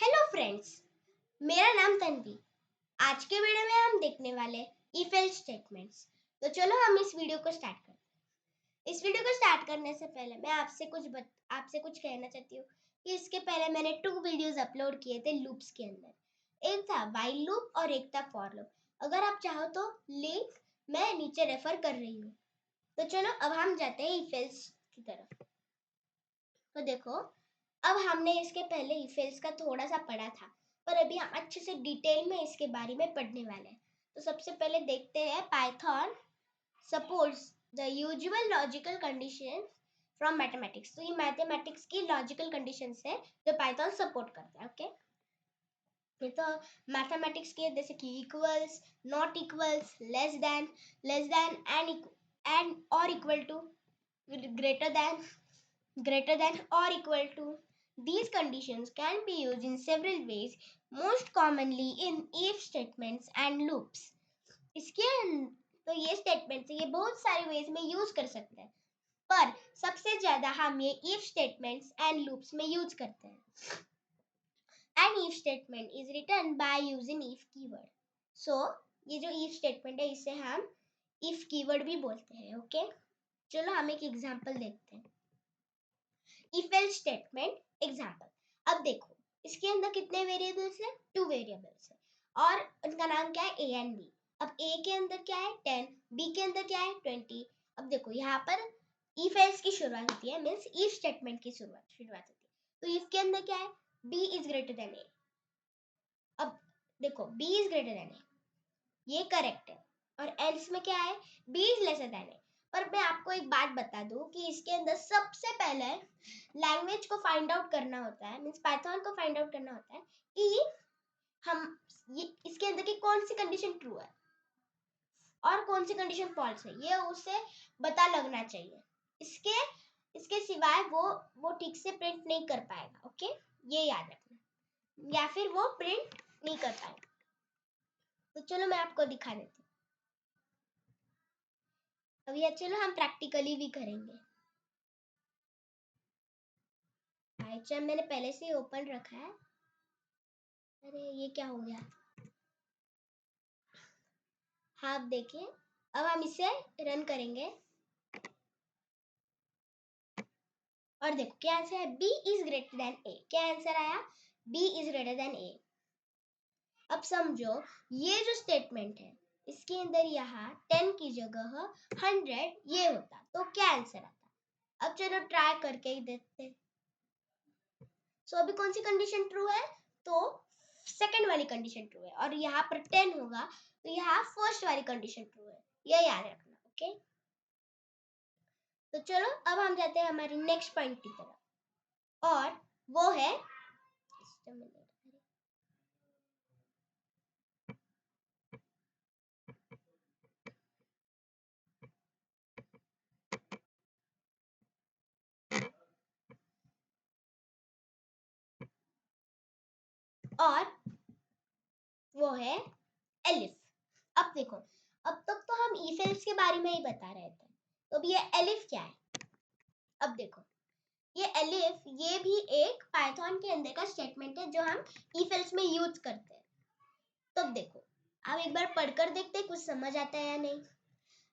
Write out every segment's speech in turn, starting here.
Hello friends, मेरा नाम तन्वी। आज के वीडियो में हम देखने वाले इफ एल्स स्टेटमेंट्स। तो चलो हम इस वीडियो को स्टार्ट करते हैं। इस वीडियो को स्टार्ट करने से पहले मैं आपसे कुछ कहना चाहती हूँ कि इसके पहले मैंने 2 वीडियोस अपलोड किए थे लूप्स के अंदर। एक था व्हाइल लूप और एक था फॉर लूप। अगर आप चाहो तो लिंक मैं नीचे रेफर कर रही हूँ। तो चलो अब हम जाते हैं इफ एल्स की तरफ। तो देखो, अब हमने इसके पहले इफ एल्स का थोड़ा सा पढ़ा था, पर अभी हम अच्छे से डिटेल में इसके बारे में पढ़ने वाले हैं। तो सबसे पहले देखते हैं Python supports the usual logical condition from mathematics. तो ये मैथमेटिक्स की लॉजिकल कंडीशंस है जो पाइथन सपोर्ट करता है। ओके, ये तो मैथमेटिक्स के जैसे कि equals, not equals, less than and और equal to, greater than or equal to. These conditions can be used in several ways, most commonly in if statements and loops. इसके तो ये स्टेटमेंट्स ये बहुत सारे वेज में यूज कर सकते हैं, पर सबसे ज्यादा हम ये if statements and loops में यूज करते हैं. An if statement is written by using if keyword. So ये जो if statement है इसे हम if keyword भी बोलते हैं. ओके, चलो हम एक एग्जांपल देखते हैं. If else statement example. अब देखो, इसके अंदर कितने वेरिएबल्स हैं? 2 वेरिएबल्स हैं और उनका नाम क्या है? A and B. अब ए के अंदर क्या है? 10, बी के अंदर क्या है? 20. अब देखो यहाँ पर इफ एल्स की शुरुआत होती है, मींस इफ स्टेटमेंट की शुरुआत होती है. तो इफ के अंदर क्या है? बी इज ग्रेटर देन ए. अब देखो, B is greater than A, ये करेक्ट है. और एल्स में क्या है? B is lesser than A. पर मैं आपको एक बात बता दूं कि इसके अंदर सबसे पहले लैंग्वेज को फाइंड आउट करना होता है, मींस पाइथन को फाइंड आउट करना होता है कि हम ये इसके अंदर की कौन सी कंडीशन ट्रू है और कौन सी कंडीशन फॉल्स है, ये उसे पता लगना चाहिए. इसके इसके सिवाय वो ठीक से प्रिंट नहीं कर पाएगा. ओके, ये याद रखना, या फिर वो प्रिंट नहीं कर पाएगा. तो चलो मैं आपको दिखा देती हूँ. अब ये चलो हम प्रैक्टिकली भी करेंगे. पाइथन मैंने पहले से ही ओपन रखा है. अरे ये क्या हो गया? हाँ, आप देखिए, अब हम इसे रन करेंगे और देखो क्या आंसर है? B is greater than A. क्या आंसर आया? बी इज ग्रेटर देन ए. अब समझो, ये जो स्टेटमेंट है इसके अंदर यहाँ 10 की जगह 100 ये होता तो क्या आंसर आता? अब चलो ट्राई करके ही देखते हैं. सो अभी कौन सी कंडीशन ट्रू है? तो सेकंड वाली कंडीशन ट्रू है. और यहाँ पर 10 होगा तो यहाँ फर्स्ट वाली कंडीशन ट्रू है. ये याद रखना. ओके, तो चलो अब हम जाते हैं हमारी नेक्स्ट पॉइंट की तरफ, और वो है और वो है एलिफ. अब देखो, अब तक तो हम इफ एल्स के बारे में ही बता रहे थे, तो अब ये एलिफ क्या है? अब देखो, ये एलिफ ये भी एक पाइथन के अंदर का स्टेटमेंट है जो हम इफ एल्स में यूज करते हैं. तब देखो, आप एक बार पढ़कर देखते हैं कुछ समझ आता है या नहीं.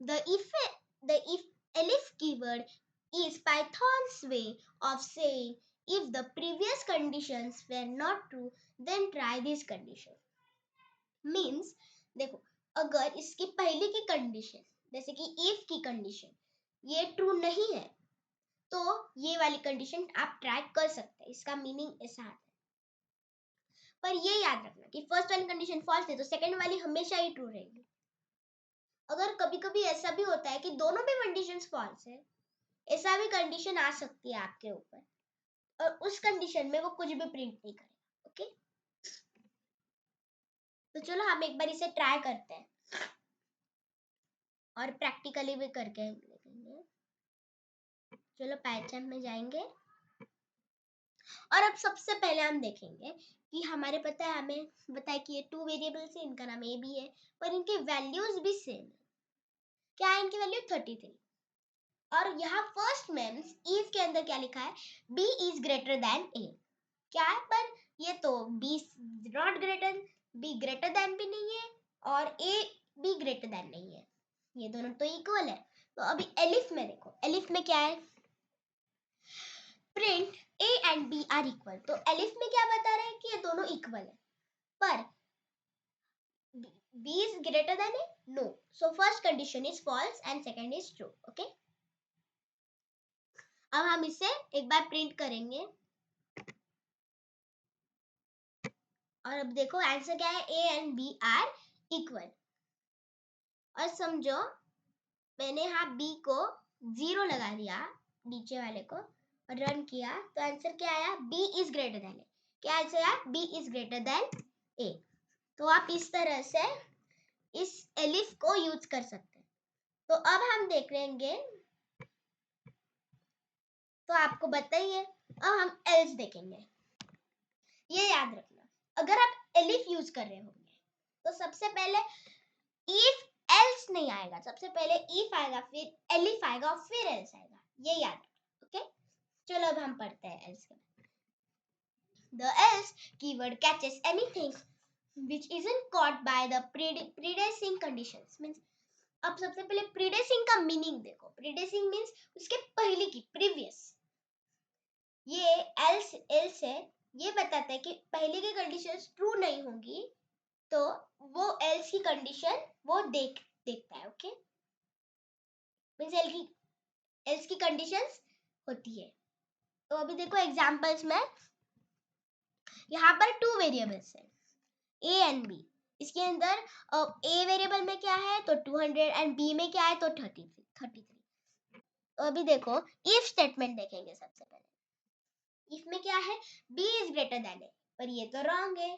The if elif keyword is Python's way of saying if the previous conditions were not true, then try this condition. Means देखो, अगर इसकी पहले की कंडीशन जैसे कि if की कंडीशन ये ट्रू नहीं है तो ये वाली कंडीशन आप ट्राई कर सकते हैं. इसका मीनिंग ऐसा आता है. पर ये याद रखना कि फर्स्ट वाली कंडीशन फॉल्स है तो सेकंड वाली हमेशा ही ट्रू रहेगी. अगर कभी कभी ऐसा भी होता है कि दोनों भी कंडीशंस फॉल्स है, ऐसा भी कंडीशन आ सकती है आपके ऊपर, और उस कंडीशन में वो कुछ भी प्रिंट नहीं करेगा. ओके, तो चलो हम एक बार इसे ट्राई करते हैं और प्रैक्टिकली भी करके देखेंगे. चलो पाइथन में जाएंगे और अब सबसे पहले हम देखेंगे कि हमारे पता है, हमें बताया कि ये 2 वेरिएबल्स है, इनका नाम ए बी है, पर इनके वैल्यूज भी सेम है. क्या है इनकी वैल्यू? 33. और यहाँ फर्स्ट में इफ के अंदर क्या लिखा है? B is greater than A. क्या है? पर ये तो B not greater, B greater than भी नहीं है और ए बी ग्रेटर देन नहीं है, ये दोनों तो इक्वल है। तो अभी एलिफ में देखो, एलिफ में क्या है, print A and B are equal. तो एलिफ में क्या बता रहे हैं कि ये दोनों इक्वल है, पर B is greater than A, no, so first condition is false and second is true. Okay, अब हम इसे एक बार प्रिंट करेंगे और अब देखो आंसर क्या है, A and B are equal. और समझो मैंने यहाँ बी को 0 लगा दिया नीचे वाले को और रन किया, तो आंसर क्या आया, B is greater than A. क्या आंसर आया, बी इज ग्रेटर देन ए। तो आप इस तरह से इस एलिफ को यूज कर सकते हैं। तो अब हम देख लेंगे, तो आपको बताइए, अब हम एल्स देखेंगे। ये याद रखना, अगर आप एलिफ यूज कर रहे होंगे तो सबसे पहले इफ एल्स नहीं आएगा, सबसे पहले इफ आएगा, फिर एलिफ आएगा और फिर एल्स आएगा, ये याद रखना। ओके, चलो अब हम पढ़ते हैं एल्स के। The else keyword catches anything which isn't caught by the predecessing conditions. Means अब सबसे पहले predecessing का मीनिंग देखो, predecessing means उसके पहले की, प्रीवियस। ये else है, ये बताता है कि पहले की कंडीशंस ट्रू नहीं होंगी तो वो else की कंडीशन वो देखता है। ओके, मींस else की कंडीशंस होती है। तो अभी देखो एग्जांपल्स में, यहाँ पर 2 वेरिएबल्स है ए एंड बी। इसके अंदर ए वेरिएबल में क्या है तो 200 एंड बी में क्या है तो 33। तो अभी देखो इफ स्टेटमेंट देखेंगे सबसे पहले। इफ में क्या है, B is greater than A, पर ये तो रॉन्ग है,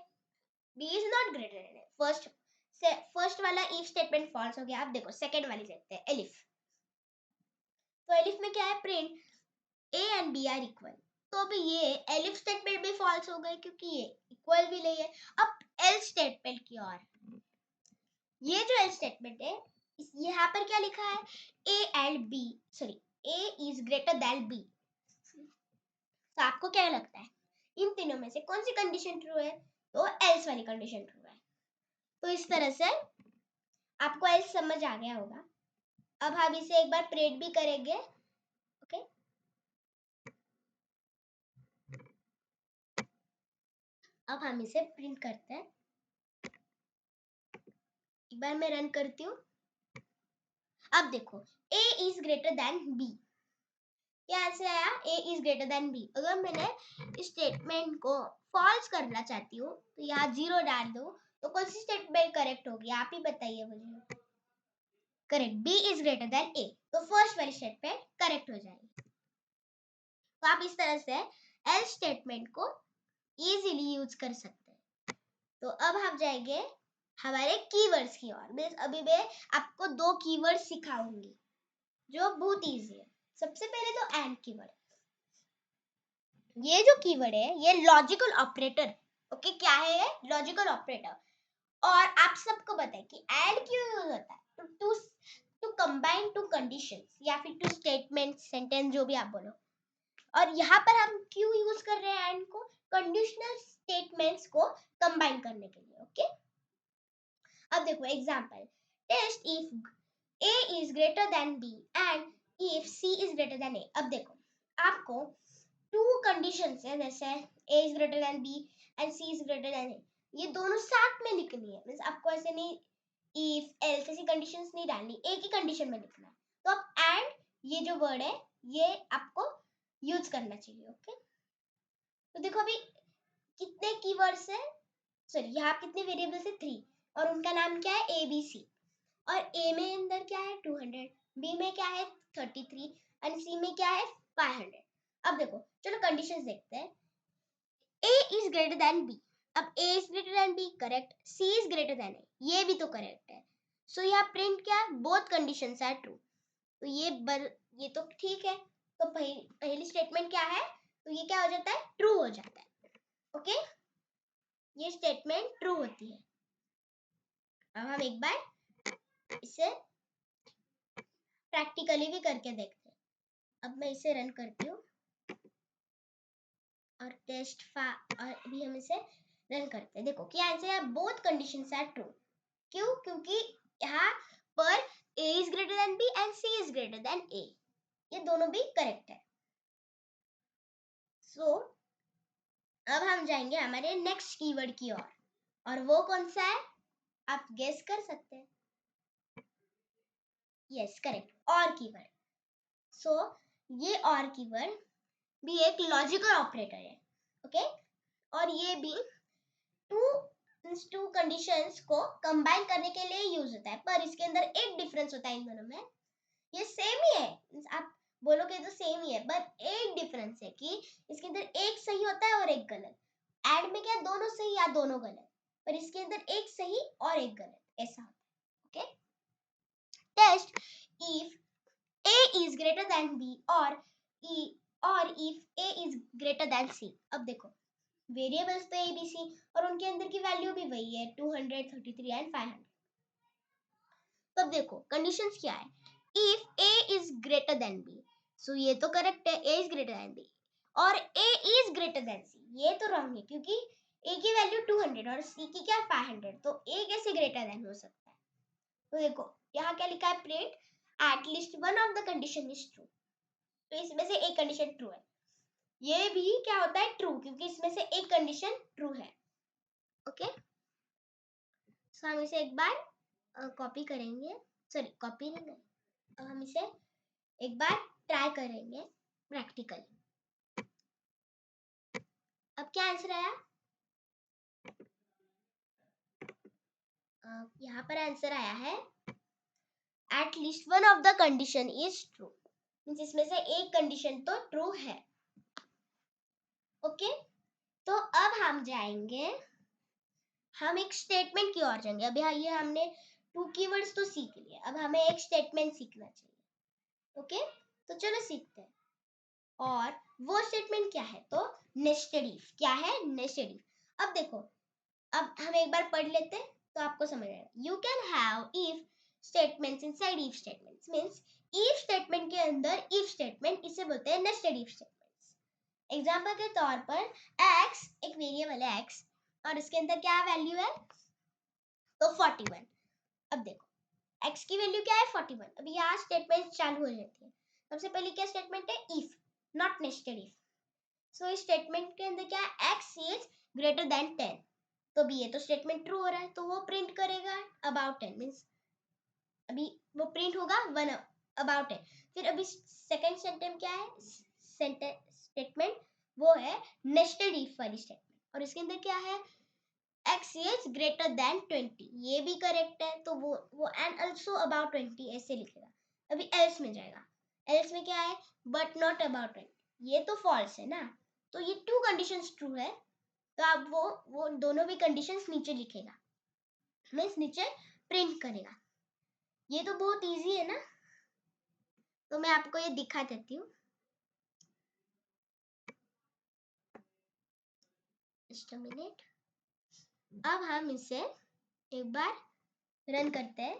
B is not greater than A. First वाला इफ स्टेटमेंट फॉल्स हो गया। अब देखो सेकंड वाली देखते हैं, एलिफ। तो एलिफ में क्या है, print A and B are equal. तो अभी ये एलिफ स्टेटमेंट भी फॉल्स हो गए क्योंकि ये इक्वल भी नहीं है। अब एल्स स्टेटमेंट की ओर, ये जो एल्स स्टेटमेंट है, यहाँ पर क्या लिखा है, A and B, sorry, A is greater than B. तो आपको क्या लगता है इन तीनों में से कौन सी कंडीशन ट्रू है, तो एल्स वाली कंडीशन ट्रू है। तो इस तरह से आपको एल्स समझ आ गया होगा। अब हम इसे एक बार प्रिंट भी करेंगे। ओके, अब हम इसे प्रिंट करते हैं, एक बार मैं रन करती हूँ। अब देखो a is greater then b, क्या आंसर आया, a is greater then b। अगर मैंने इस स्टेटमेंट को फॉल्स करना चाहती हूँ तो यहाँ 0 डाल दो, तो कौन सी स्टेटमेंट करेक्ट होगी आप ही बताइए मुझे। Correct, b is greater then a, तो फर्स्ट वाली स्टेटमेंट करेक्ट हो जाएगी। तो आप इस तरह से एल्स स्टेटमेंट को इजीली यूज कर सकते हैं। तो अब हम जाएंगे हमारे कीवर्ड्स की ओर। मैं अभी मैं आपको 2 कीवर्ड्स सिखाऊंगी जो बहुत इजी है। सबसे पहले तो एंड कीवर्ड। ये जो कीवर्ड है ये लॉजिकल ऑपरेटर, ओके, क्या है ये, लॉजिकल ऑपरेटर। और आप सबको पता है कि एंड क्यों यूज होता है, टू कंबाइन टू कंडीशंस या फिर टू स्टेटमेंट, सेंटेंस, जो भी आप बोलो। और यहाँ पर हम क्यों यूज कर रहे हैं एंड को, कंडीशनल स्टेटमेंट्स को कंबाइन करने के लिए। ओके, अब देखो example, test if a is greater than b and if c is greater than a। अब देखो आपको 2 कंडीशंस है, जैसे a is greater than b and c is greater than a, ये दोनों साथ में लिखनी है। मींस आपको ऐसे नहीं if else ऐसी कंडीशंस नहीं डालनी, एक ही कंडीशन में लिखना है। तो अब एंड ये जो वर्ड है ये आपको यूज करना चाहिए। ओके, तो देखो अभी कितने कीवर्ड्स है, सॉरी यहाँ कितने वेरिएबल्स है, 3, और उनका नाम क्या है, ए बी सी। और ए में अंदर क्या है 200, बी में क्या है 33 एंड सी में क्या है 500। अब देखो चलो कंडीशंस देखते हैं। A is greater than B, अब A is greater than B correct, C is greater than A, ये भी तो करेक्ट है। सो यहाँ प्रिंट क्या, बोथ कंडीशंस आर ट्रू। तो ये तो ठीक है। तो पहली स्टेटमेंट क्या है, तो ये क्या हो जाता है, ट्रू हो जाता है। ओके, ये स्टेटमेंट ट्रू होती है। अब हम एक बार इसे प्रैक्टिकली भी करके देखते हैं। अब मैं इसे रन करती हूँ। और और अभी हम इसे रन करते हैं। देखो क्या आंसर है, बोथ कंडीशंस आर ट्रू। क्यों? क्योंकि यहाँ पर a is greater then b and c is greater then a, ये दोनों भी करेक्ट है। सो अब हम जाएंगे हमारे नेक्स्ट कीवर्ड की ओर, और वो कौन सा है आप गेस कर सकते हैं। यस करेक्ट, और कीवर्ड। सो ये और कीवर्ड भी एक लॉजिकल ऑपरेटर है, ओके और ये भी टू कंडीशंस को कंबाइन करने के लिए यूज होता है, पर इसके अंदर एक डिफरेंस होता है इन दोनों में। ये सेम ही है, आप बोलोगे तो सेम ही है, पर एक डिफरेंस है कि इसके अंदर एक सही होता है और एक गलत। ऐड में क्या दोनों सही या दोनों गलत, पर इसके अंदर एक सही और एक गलत ऐसा होता है। Okay, test if a is greater than b or if a is greater than c। अब देखो वेरिएबल्स तो a b c और उनके अंदर की वैल्यू भी वही है 200, 33 एंड 500। तब देखो कंडीशंस क्या है, if a is greater than b, सो ये तो करेक्ट है, a is greater than b, और a is greater than c, ये तो रॉन्ग है क्योंकि a की वैल्यू 200 और c की क्या 500, तो a कैसे ग्रेटर देन हो सकता है। तो देखो यहाँ क्या लिखा है, print at least one of the condition is true, तो इसमें से एक कंडीशन ट्रू है। ये भी क्या होता है ट्रू, क्योंकि इसमें से एक कंडीशन ट्रू है। ओके सो हम इसे एक बार कॉपी करेंगे, सॉरी कॉपी नहीं करेंगे, अब हम इसे एक बार ट्राई करेंगे प्रैक्टिकल। अब क्या आंसर आया, यहाँ पर आंसर आया है at least one of the condition is true, means इसमें से एक कंडीशन तो ट्रू है। ओके तो अब हम जाएंगे, हम एक स्टेटमेंट की ओर जाएंगे। अब यहाँ ये हमने टू कीवर्ड्स तो सीख लिए, अब हमें एक स्टेटमेंट सीखना चाहिए। ओके तो चलो सीखते हैं, और वो स्टेटमेंट क्या है, तो नेस्टेड इफ। क्या है, नेस्टेड इफ। अब देखो, अब हम एक बार पढ़ लेते हैं तो आपको समझ आएगा। You can have if statements inside if statements, means if statement के अंदर इफ स्टेटमेंट, इसे बोलते हैं नेस्टेड इफ स्टेटमेंट्स। एग्जांपल के तौर पर x एक वेरिएबल है x, और इसके अंदर क्या वैल्यू है, तो 41। अब देखो x की वैल्यू क्या है 41, अब यहाँ स्टेटमेंट चालू हो जाती है। सबसे पहले क्या स्टेटमेंट है, इफ, नॉट नेस्टेड इफ। सो इस स्टेटमेंट के अंदर क्या है, x इज ग्रेटर देन 10, तो अभी ये तो स्टेटमेंट ट्रू हो रहा है, तो वो प्रिंट करेगा अबाउट 10, मींस अभी वो प्रिंट होगा 1 अबाउट 10। फिर अभी सेकंड सेंटेंस क्या है, स्टेटमेंट वो है नेस्टेड इफ वाली स्टेटमेंट, और इसके अंदर क्या है, x is greater than 20, ये भी करेक्ट है, तो वो and also about 20 ऐसे लिखेगा। अभी else में जाएगा, else में क्या है, but not about 20, ये तो false है ना, तो ये टू कंडीशंस ट्रू है, तो अब वो दोनों भी कंडीशंस नीचे लिखेगा, मींस नीचे प्रिंट करेगा। ये तो बहुत इजी है ना, तो मैं आपको ये दिखा देती हूँ। जस्ट अ मिनट, अब हम इसे एक बार रन करते हैं।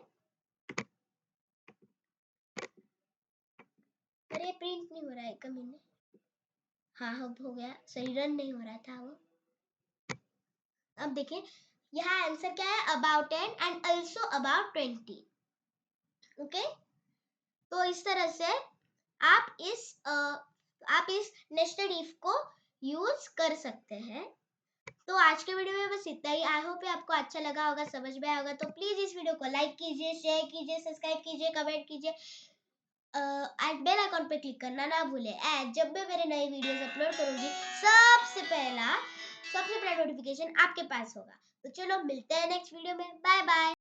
अरे प्रिंट नहीं हो रहा है, कमीने। हाँ अब हो गया, सही रन नहीं हो रहा था वो। अब देखिए यहाँ आंसर क्या है, about 10 and also about 20। Okay तो इस तरह से आप इस नेस्टेड इफ को यूज कर सकते हैं। तो आज के वीडियो में बस इतना ही। आई होप आपको अच्छा लगा होगा, समझ में आया होगा। तो प्लीज इस वीडियो को लाइक कीजिए, शेयर कीजिए, सब्सक्राइब कीजिए, कमेंट कीजिए, एंड बेल आइकॉन पे क्लिक करना ना भूलें। एंड जब मैं मेरे नए वीडियोस अपलोड करूंगी सबसे पहला नोटिफिकेशन आपके पास होगा। तो चलो मिलते हैं नेक्स्ट वीडियो में, बाय बाय।